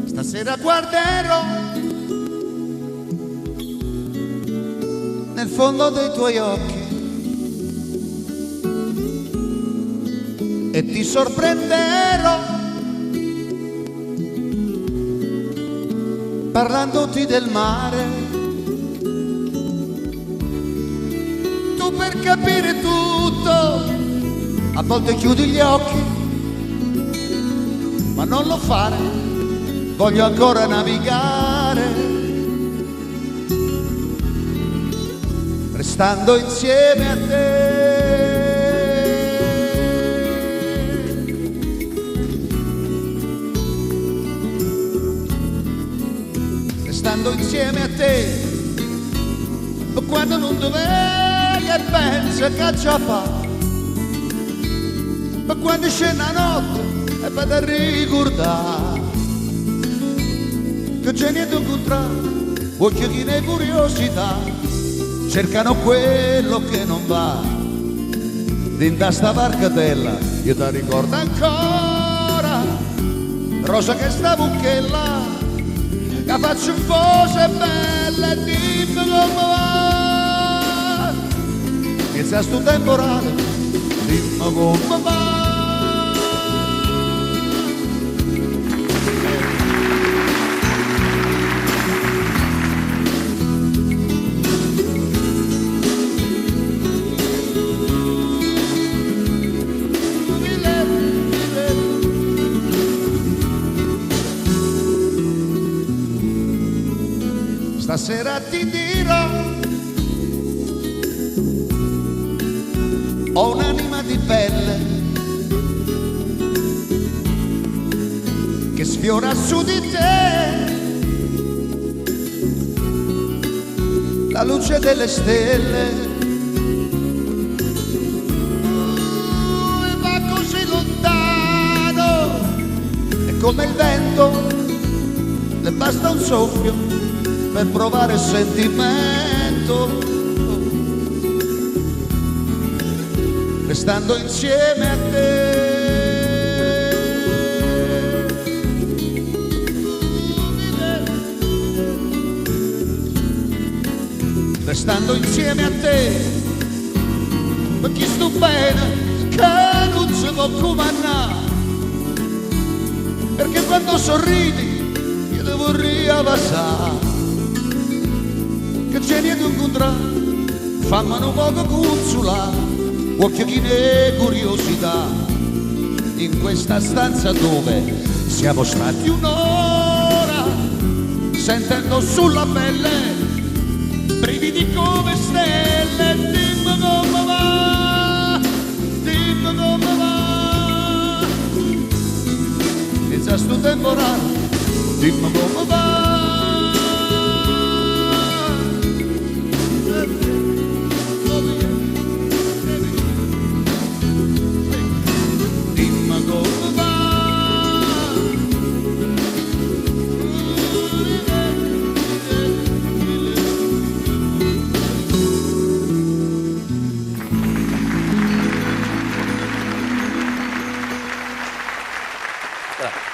Stasera guarderò nel fondo dei tuoi occhi e ti sorprenderò parlandoti del mare. Tu per capire tutto a volte chiudi gli occhi, ma non lo fare. Voglio ancora navigare, restando insieme a te. Restando insieme a te, quando non dovevi e pensi che già fa, ma quando scende la notte e vado a ricordare che c'è niente in contrario, occhi di ne curiosità cercano quello che non va. Dentro sta barcatella io ti ricordo ancora, rosa che sta buchella, che faccio cose belle, dimmi come va. Inizia sto temporale, dimmi come va. Stasera ti dirò, ho un'anima di pelle che sfiora su di te la luce delle stelle. E va così lontano, e come il vento le basta un soffio per provare il sentimento, restando insieme a te. Restando insieme a te, ma chi sto bene che non si può comandare, perché quando sorridi io devo riabbassare. Che c'è niente in contrario, fammi un poco consolare, occhio chi ne curiosità, in questa stanza dove siamo stati un'ora, sentendo sulla pelle brividi come stelle. Dimmi come va, dimmi come va. Inizia sto temporale, dimmi come va. Grazie.